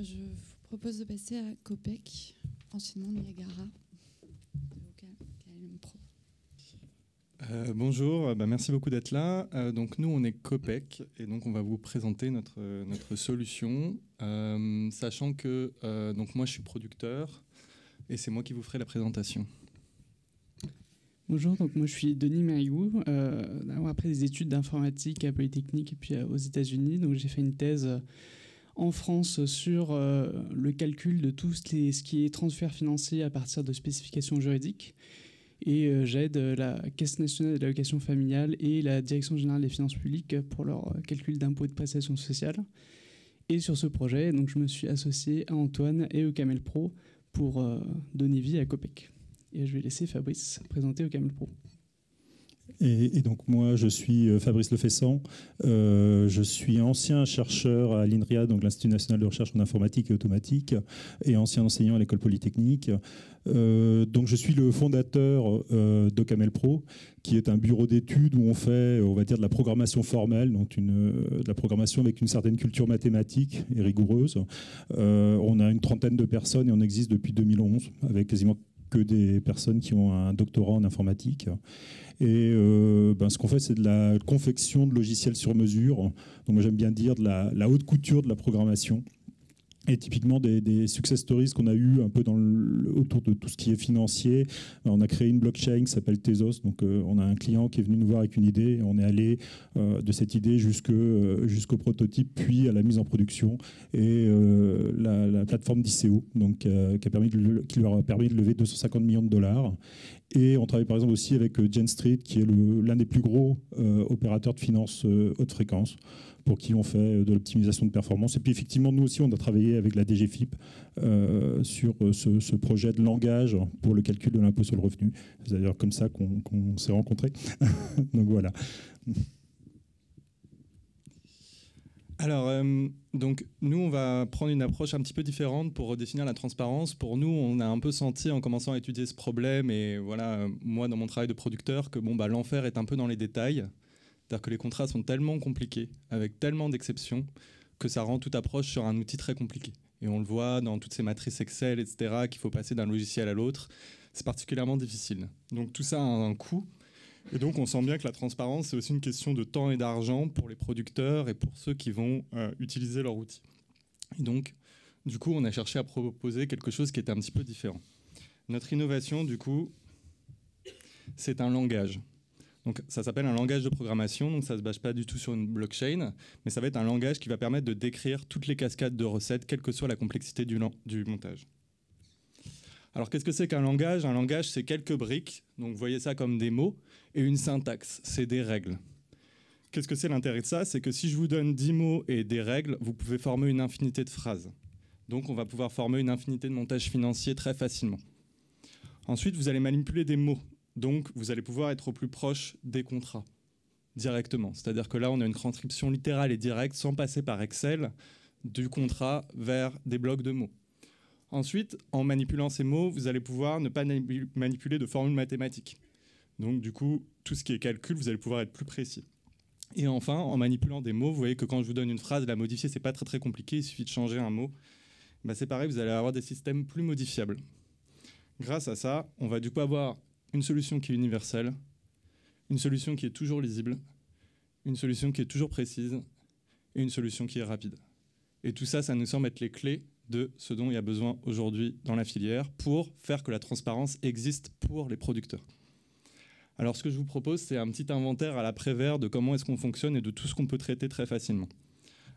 Je vous propose de passer à Copec, anciennement Niagara, de KLM Pro. Bonjour, merci beaucoup d'être là. Donc nous, on est Copec et donc on va vous présenter notre solution, sachant que donc moi, je suis producteur et c'est moi qui vous ferai la présentation. Bonjour, donc moi je suis Denis Maillou. Après des études d'informatique à Polytechnique et puis aux États-Unis, donc j'ai fait une thèse en France sur le calcul de tout ce qui est transfert financier à partir de spécifications juridiques. Et j'aide la Caisse nationale de l'allocation familiale et la Direction générale des finances publiques pour leur calcul d'impôts et de prestations sociales. Et sur ce projet, donc, je me suis associé à Antoine et au Camel Pro pour donner vie à Copec. Et je vais laisser Fabrice présenter au Camel Pro. Et donc moi, je suis Fabrice Lefessant. Je suis ancien chercheur à l'INRIA, donc l'Institut national de recherche en informatique et automatique, et ancien enseignant à l'école polytechnique. Donc je suis le fondateur de Camel Pro, qui est un bureau d'études où on fait, on va dire, de la programmation formelle, donc de la programmation avec une certaine culture mathématique et rigoureuse. On a une trentaine de personnes et on existe depuis 2011, avec quasiment que des personnes qui ont un doctorat en informatique. Et ce qu'on fait, c'est de la confection de logiciels sur mesure. Donc moi, j'aime bien dire de la haute couture de la programmation. Et typiquement des success stories qu'on a eu un peu autour de tout ce qui est financier. On a créé une blockchain qui s'appelle Tezos. Donc on a un client qui est venu nous voir avec une idée. Et on est allé de cette idée jusqu'au prototype, puis à la mise en production. Et la plateforme d'ICO, donc, qui leur a permis de lever 250 millions de dollars. Et on travaille par exemple aussi avec Genstreet, qui est l'un des plus gros opérateurs de finance haute fréquence, pour qui on fait de l'optimisation de performance. Et puis effectivement, nous aussi, on a travaillé avec la DGFiP sur ce projet de langage pour le calcul de l'impôt sur le revenu. C'est d'ailleurs comme ça qu'on s'est rencontrés. Donc voilà. Alors, donc, nous, on va prendre une approche un petit peu différente pour redéfinir la transparence. Pour nous, on a un peu senti en commençant à étudier ce problème, et voilà, moi, dans mon travail de producteur, que l'enfer est un peu dans les détails. C'est-à-dire que les contrats sont tellement compliqués, avec tellement d'exceptions, que ça rend toute approche sur un outil très compliqué. Et on le voit dans toutes ces matrices Excel, etc., qu'il faut passer d'un logiciel à l'autre. C'est particulièrement difficile. Donc tout ça a un coût. Et donc on sent bien que la transparence, c'est aussi une question de temps et d'argent pour les producteurs et pour ceux qui vont utiliser leur outil. Et donc, du coup, on a cherché à proposer quelque chose qui était un petit peu différent. Notre innovation, du coup, c'est un langage. Donc ça s'appelle un langage de programmation, donc ça ne se base pas du tout sur une blockchain, mais ça va être un langage qui va permettre de décrire toutes les cascades de recettes, quelle que soit la complexité du montage. Alors qu'est-ce que c'est qu'un langage ? Un langage, c'est quelques briques, donc vous voyez ça comme des mots, et une syntaxe, c'est des règles. Qu'est-ce que c'est l'intérêt de ça ? C'est que si je vous donne 10 mots et des règles, vous pouvez former une infinité de phrases. Donc on va pouvoir former une infinité de montages financiers très facilement. Ensuite, vous allez manipuler des mots. Donc, vous allez pouvoir être au plus proche des contrats directement. C'est-à-dire que là, on a une transcription littérale et directe, sans passer par Excel, du contrat vers des blocs de mots. Ensuite, en manipulant ces mots, vous allez pouvoir ne pas manipuler de formules mathématiques. Donc, du coup, tout ce qui est calcul, vous allez pouvoir être plus précis. Et enfin, en manipulant des mots, vous voyez que quand je vous donne une phrase, la modifier, c'est pas très très compliqué, il suffit de changer un mot. C'est pareil, vous allez avoir des systèmes plus modifiables. Grâce à ça, on va du coup avoir une solution qui est universelle, une solution qui est toujours lisible, une solution qui est toujours précise et une solution qui est rapide. Et tout ça, ça nous semble être les clés de ce dont il y a besoin aujourd'hui dans la filière pour faire que la transparence existe pour les producteurs. Alors ce que je vous propose, c'est un petit inventaire à la Prévert de comment est-ce qu'on fonctionne et de tout ce qu'on peut traiter très facilement.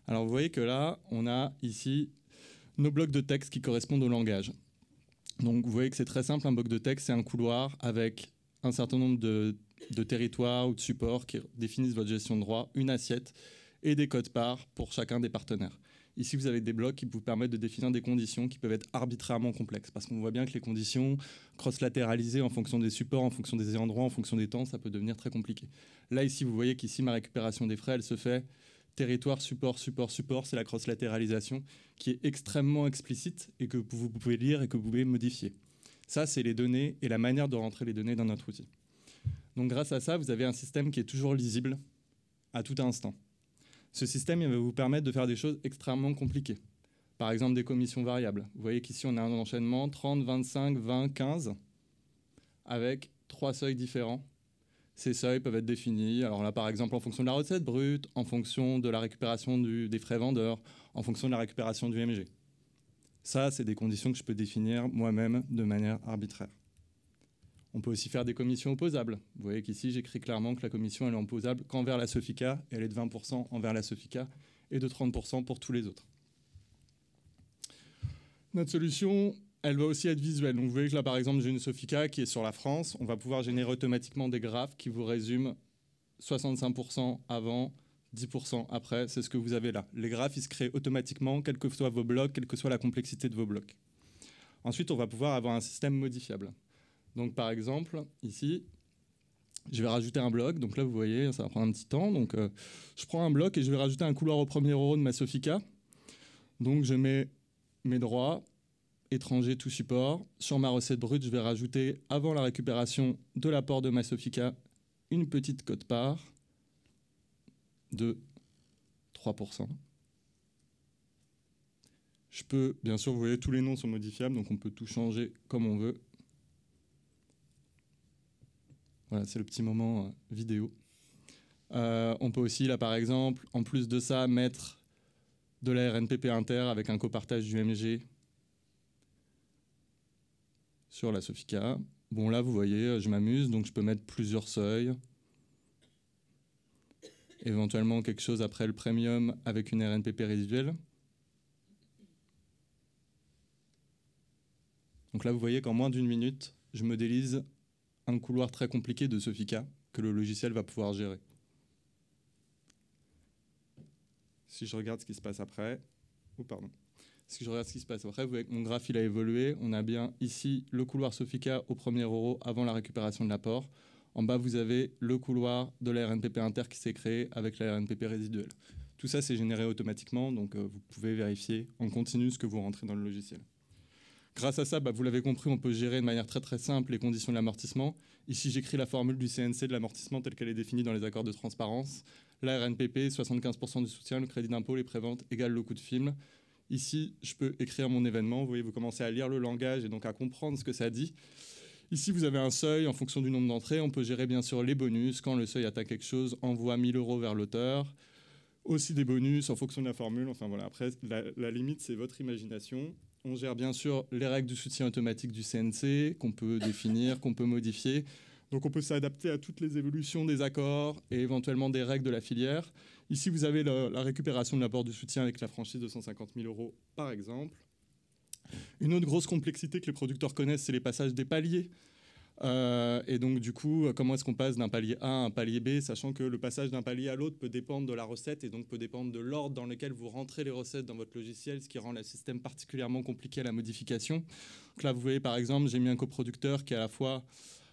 Alors vous voyez que là, on a ici nos blocs de texte qui correspondent au langage. Donc vous voyez que c'est très simple, un bloc de texte, c'est un couloir avec un certain nombre de territoires ou de supports qui définissent votre gestion de droit, une assiette et des codes-parts pour chacun des partenaires. Ici, vous avez des blocs qui vous permettent de définir des conditions qui peuvent être arbitrairement complexes, parce qu'on voit bien que les conditions cross-latéralisées en fonction des supports, en fonction des endroits, en fonction des temps, ça peut devenir très compliqué. Là, ici, vous voyez qu'ici, ma récupération des frais, elle se fait territoire, support, support, support, c'est la cross-latéralisation qui est extrêmement explicite et que vous pouvez lire et que vous pouvez modifier. Ça, c'est les données et la manière de rentrer les données dans notre outil. Donc grâce à ça, vous avez un système qui est toujours lisible à tout instant. Ce système, il va vous permettre de faire des choses extrêmement compliquées. Par exemple, des commissions variables. Vous voyez qu'ici, on a un enchaînement 30, 25, 20, 15, avec 3 seuils différents. Ces seuils peuvent être définis, alors là, par exemple, en fonction de la recette brute, en fonction de la récupération des frais vendeurs, en fonction de la récupération du MG. Ça, c'est des conditions que je peux définir moi-même de manière arbitraire. On peut aussi faire des commissions opposables. Vous voyez qu'ici, j'écris clairement que la commission elle est opposable qu'envers la Sofica, elle est de 20% envers la Sofica et de 30% pour tous les autres. Notre solution, elle va aussi être visuelle. Donc vous voyez que là, par exemple, j'ai une Sofica qui est sur la France. On va pouvoir générer automatiquement des graphes qui vous résument 65% avant, 10% après. C'est ce que vous avez là. Les graphes, ils se créent automatiquement, quels que soient vos blocs, quelle que soit la complexité de vos blocs. Ensuite, on va pouvoir avoir un système modifiable. Donc par exemple, ici, je vais rajouter un bloc. Donc là, vous voyez, ça va prendre un petit temps. Donc je prends un bloc et je vais rajouter un couloir au premier euro de ma Sofica. Donc je mets mes droits, étrangers, tout support. Sur ma recette brute, je vais rajouter, avant la récupération de l'apport de ma Sofica, une petite quote-part de 3%. Je peux, bien sûr, vous voyez, tous les noms sont modifiables, donc on peut tout changer comme on veut. Voilà, c'est le petit moment vidéo. On peut aussi, là, par exemple, en plus de ça, mettre de la RNPP inter avec un copartage du MG sur la Sofica. Bon, là, vous voyez, je m'amuse, donc je peux mettre plusieurs seuils. Éventuellement, quelque chose après le premium avec une RNPP résiduelle. Donc là, vous voyez qu'en moins d'une minute, je modélise un couloir très compliqué de Sofica que le logiciel va pouvoir gérer. Si je regarde ce qui se passe après, si je regarde ce qui se passe après, vous voyez que mon graphe il a évolué. On a bien ici le couloir Sofica au premier euro avant la récupération de l'apport. En bas, vous avez le couloir de la RNPP inter qui s'est créé avec la RNPP résiduelle. Tout ça, c'est généré automatiquement, donc vous pouvez vérifier en continu ce que vous rentrez dans le logiciel. Grâce à ça, vous l'avez compris, on peut gérer de manière très très simple les conditions de l'amortissement. Ici, j'écris la formule du CNC de l'amortissement telle qu'elle est définie dans les accords de transparence. La RNPP, 75% du soutien, le crédit d'impôt, les préventes égale le coût de film. Ici, je peux écrire mon événement. Vous voyez, vous commencez à lire le langage et donc à comprendre ce que ça dit. Ici, vous avez un seuil en fonction du nombre d'entrées. On peut gérer bien sûr les bonus. Quand le seuil atteint quelque chose, envoie 1 000 € vers l'auteur. Aussi des bonus en fonction de la formule. Enfin voilà, après, la limite, c'est votre imagination. On gère bien sûr les règles du soutien automatique du CNC qu'on peut définir, qu'on peut modifier. Donc on peut s'adapter à toutes les évolutions des accords et éventuellement des règles de la filière. Ici, vous avez la récupération de l'apport du soutien avec la franchise de 150 000 € par exemple. Une autre grosse complexité que les producteurs connaissent, c'est les passages des paliers. Et donc du coup, comment est-ce qu'on passe d'un palier A à un palier B, sachant que le passage d'un palier à l'autre peut dépendre de la recette et donc peut dépendre de l'ordre dans lequel vous rentrez les recettes dans votre logiciel, ce qui rend le système particulièrement compliqué à la modification. Donc là, vous voyez par exemple, j'ai mis un coproducteur qui est à la fois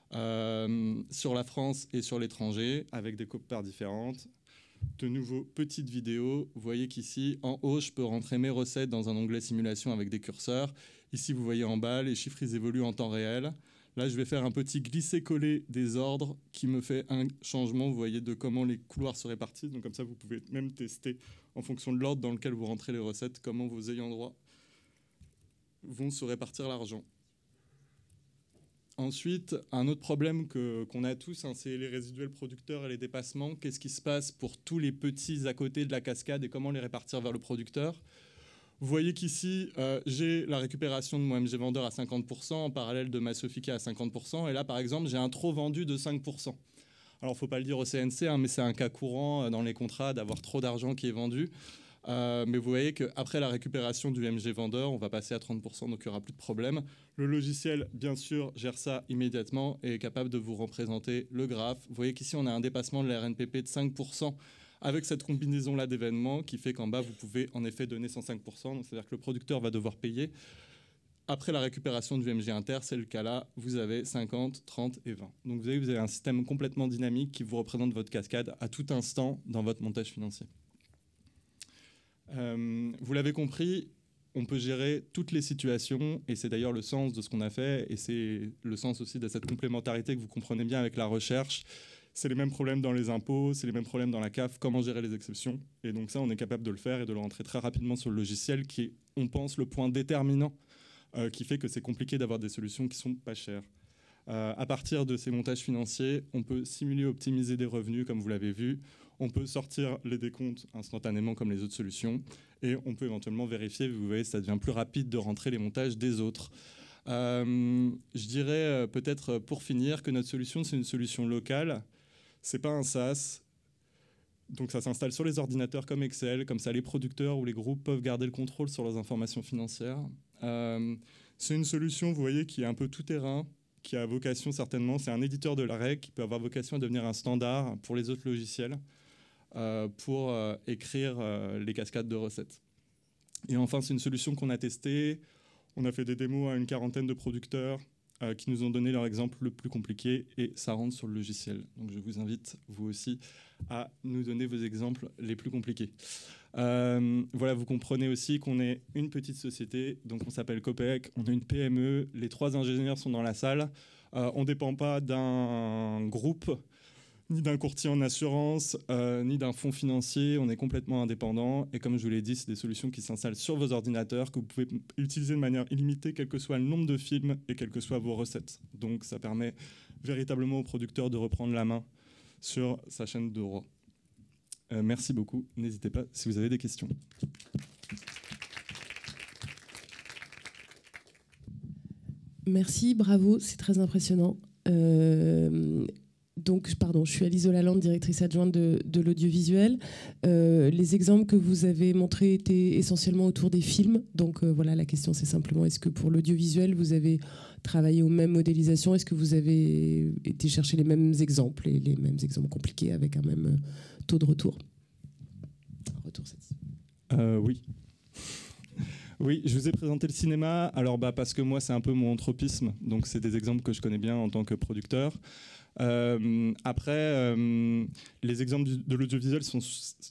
sur la France et sur l'étranger, avec des coparts différentes. De nouveau, petite vidéo. Vous voyez qu'ici, en haut, je peux rentrer mes recettes dans un onglet simulation avec des curseurs. Ici, vous voyez en bas, les chiffres ils évoluent en temps réel. Là, je vais faire un petit glisser-coller des ordres qui me fait un changement, vous voyez, de comment les couloirs se répartissent. Donc comme ça, vous pouvez même tester en fonction de l'ordre dans lequel vous rentrez les recettes, comment vos ayants droit vont se répartir l'argent. Ensuite, un autre problème qu'on a tous, c'est les résiduels producteurs et les dépassements. Qu'est-ce qui se passe pour tous les petits à côté de la cascade et comment les répartir vers le producteur? Vous voyez qu'ici, j'ai la récupération de mon MG vendeur à 50% en parallèle de ma Sofica à 50%. Et là, par exemple, j'ai un trop vendu de 5%. Alors, il ne faut pas le dire au CNC, mais c'est un cas courant dans les contrats d'avoir trop d'argent qui est vendu. Mais vous voyez qu'après la récupération du MG vendeur, on va passer à 30%, donc il n'y aura plus de problème. Le logiciel, bien sûr, gère ça immédiatement et est capable de vous représenter le graphe. Vous voyez qu'ici, on a un dépassement de la RNPP de 5% avec cette combinaison-là d'événements qui fait qu'en bas, vous pouvez en effet donner 105%. Donc, c'est-à-dire que le producteur va devoir payer. Après la récupération du MG inter, c'est le cas là, vous avez 50, 30 et 20. Donc vous avez un système complètement dynamique qui vous représente votre cascade à tout instant dans votre montage financier. Vous l'avez compris, on peut gérer toutes les situations et c'est d'ailleurs le sens de ce qu'on a fait et c'est le sens aussi de cette complémentarité que vous comprenez bien avec la recherche. C'est les mêmes problèmes dans les impôts, c'est les mêmes problèmes dans la CAF, comment gérer les exceptions. Et donc ça, on est capable de le faire et de le rentrer très rapidement sur le logiciel, qui est, on pense, le point déterminant qui fait que c'est compliqué d'avoir des solutions qui sont pas chères. À partir de ces montages financiers, on peut simuler, optimiser des revenus, comme vous l'avez vu. On peut sortir les décomptes instantanément, comme les autres solutions. Et on peut éventuellement vérifier, vous voyez, ça devient plus rapide de rentrer les montages des autres. Je dirais peut-être pour finir que notre solution, c'est une solution locale. C'est pas un SaaS. Donc ça s'installe sur les ordinateurs comme Excel. Comme ça, les producteurs ou les groupes peuvent garder le contrôle sur leurs informations financières. C'est une solution, vous voyez, qui est un peu tout-terrain, qui a vocation certainement, c'est un éditeur de la règle qui peut avoir vocation à devenir un standard pour les autres logiciels pour écrire les cascades de recettes. Et enfin, c'est une solution qu'on a testée. On a fait des démos à une quarantaine de producteurs qui nous ont donné leur exemple le plus compliqué et ça rentre sur le logiciel. Donc je vous invite, vous aussi, à nous donner vos exemples les plus compliqués. Voilà, vous comprenez aussi qu'on est une petite société, donc on s'appelle Copec, on est une PME, les 3 ingénieurs sont dans la salle, on ne dépend pas d'un groupe, ni d'un courtier en assurance, ni d'un fonds financier, on est complètement indépendant et comme je vous l'ai dit, c'est des solutions qui s'installent sur vos ordinateurs, que vous pouvez utiliser de manière illimitée, quel que soit le nombre de films et quelles que soient vos recettes. Donc ça permet véritablement au producteur de reprendre la main sur sa chaîne de droit. Merci beaucoup. N'hésitez pas si vous avez des questions. Merci, bravo, c'est très impressionnant. Donc, pardon, je suis Alice Lalande, directrice adjointe de l'audiovisuel. Les exemples que vous avez montrés étaient essentiellement autour des films. Donc voilà, la question c'est simplement, est-ce que pour l'audiovisuel, vous avez travaillé aux mêmes modélisations? Est-ce que vous avez été chercher les mêmes exemples et les mêmes exemples compliqués avec un même taux de retour? Oui. Oui, je vous ai présenté le cinéma. Alors, parce que moi, c'est un peu mon tropisme. Donc, c'est des exemples que je connais bien en tant que producteur. Après, les exemples de l'audiovisuel sont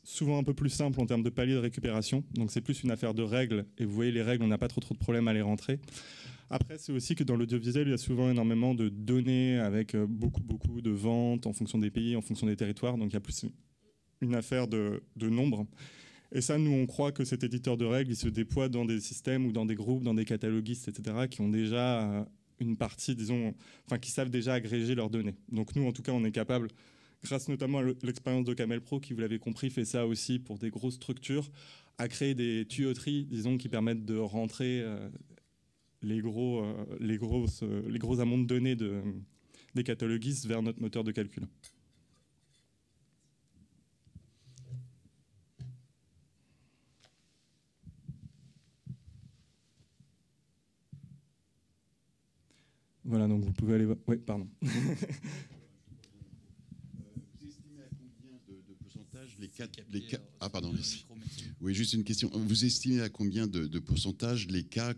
souvent un peu plus simples en termes de palier de récupération. Donc, c'est plus une affaire de règles. Et vous voyez, les règles, on n'a pas trop de problèmes à les rentrer. Après, c'est aussi que dans l'audiovisuel, il y a souvent énormément de données avec beaucoup de ventes en fonction des pays, en fonction des territoires. Donc, il y a plus une affaire de nombre. Et ça, nous, on croit que cet éditeur de règles, il se déploie dans des systèmes ou dans des groupes, dans des cataloguistes, etc., qui ont déjà une partie, disons, enfin, qui savent déjà agréger leurs données. Donc nous, en tout cas, on est capable, grâce notamment à l'expérience de Camel Pro, qui, vous l'avez compris, fait ça aussi pour des grosses structures, à créer des tuyauteries, disons, qui permettent de rentrer les gros amonts de données des cataloguistes vers notre moteur de calcul. Voilà, donc vous pouvez aller voir. Oui, pardon. Vous estimez à combien de pourcentage les cas... Ah, pardon, merci. Oui, juste une question. Vous estimez à combien de pourcentage les cas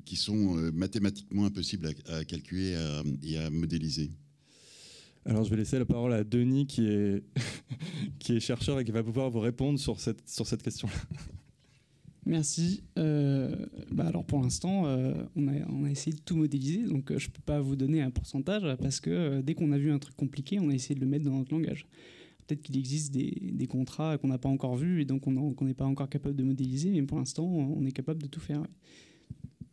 qui sont mathématiquement impossibles à calculer et à modéliser? Alors, je vais laisser la parole à Denis, qui est chercheur et qui va pouvoir vous répondre sur cette question-là. Merci. Alors pour l'instant, on a essayé de tout modéliser, donc je ne peux pas vous donner un pourcentage parce que dès qu'on a vu un truc compliqué, on a essayé de le mettre dans notre langage. Peut-être qu'il existe des contrats qu'on n'a pas encore vus et donc qu'on n'est pas encore capable de modéliser, mais pour l'instant, on est capable de tout faire. Oui.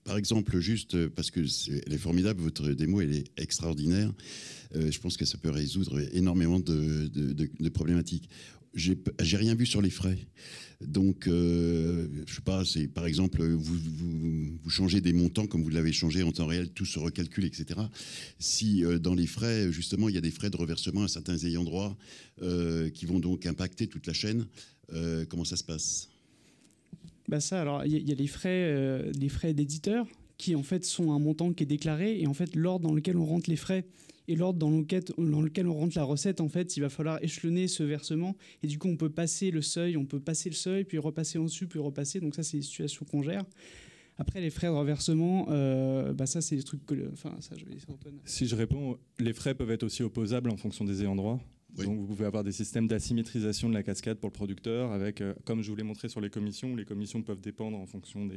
Par exemple, juste parce que elle est formidable, votre démo, elle est extraordinaire. Je pense que ça peut résoudre énormément de problématiques. J'ai rien vu sur les frais. Donc, je sais pas, c'est par exemple, vous changez des montants comme vous l'avez changé en temps réel, tout se recalcule, etc. Si dans les frais, justement, il y a des frais de reversement à certains ayants droit qui vont donc impacter toute la chaîne, comment ça se passe? Ça, alors, il y a les frais d'éditeur qui, en fait, sont un montant qui est déclaré et, en fait, l'ordre dans lequel on rentre les frais et l'ordre dans lequel on rentre la recette, en fait, il va falloir échelonner ce versement. Et du coup, on peut passer le seuil, puis repasser en dessus, puis repasser. Donc ça, c'est des situations qu'on gère. Après, les frais de reversement, ça, c'est des trucs que... ça, je vais laisser Antoine. Si je réponds, les frais peuvent être aussi opposables en fonction des ayants droit. Oui. Donc vous pouvez avoir des systèmes d'asymétrisation de la cascade pour le producteur avec, comme je vous l'ai montré sur les commissions peuvent dépendre en fonction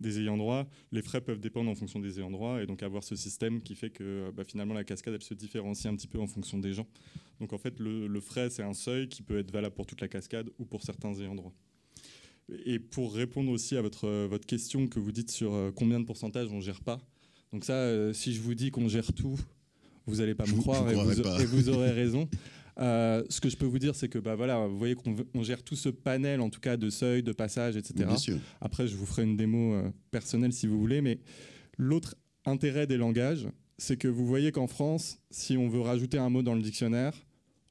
des ayants droit, les frais peuvent dépendre en fonction des ayants droit, et donc avoir ce système qui fait que finalement la cascade elle se différencie un petit peu en fonction des gens. Donc en fait le frais c'est un seuil qui peut être valable pour toute la cascade ou pour certains ayants droit. Et pour répondre aussi à votre question que vous dites sur combien de pourcentage on ne gère pas, donc ça si je vous dis qu'on gère tout, vous n'allez pas me croire et vous aurez raison. Ce que je peux vous dire, c'est que vous voyez qu'on gère tout ce panel, en tout cas de seuils, de passages, etc. Bien sûr. Après, je vous ferai une démo personnelle si vous voulez. Mais l'autre intérêt des langages, c'est que vous voyez qu'en France, si on veut rajouter un mot dans le dictionnaire,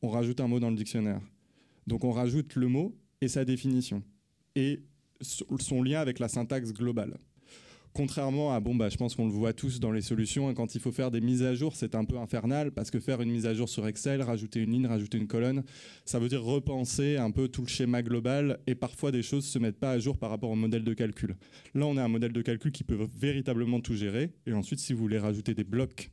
on rajoute un mot dans le dictionnaire. Donc on rajoute le mot et sa définition et son lien avec la syntaxe globale. Contrairement à, je pense qu'on le voit tous dans les solutions, hein, quand il faut faire des mises à jour, c'est un peu infernal parce que faire une mise à jour sur Excel, rajouter une ligne, rajouter une colonne, ça veut dire repenser un peu tout le schéma global et parfois des choses ne se mettent pas à jour par rapport au modèle de calcul. Là, on a un modèle de calcul qui peut véritablement tout gérer et ensuite, si vous voulez rajouter des blocs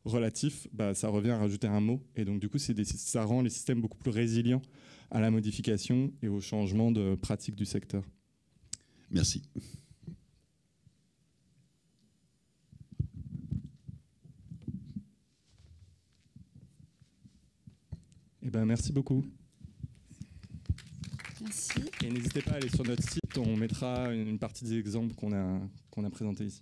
relatifs, ça revient à rajouter un mot et donc du coup, ça rend les systèmes beaucoup plus résilients à la modification et au changement de pratique du secteur. Merci. Merci beaucoup. Merci. Et n'hésitez pas à aller sur notre site, on mettra une partie des exemples qu'on a présentés ici.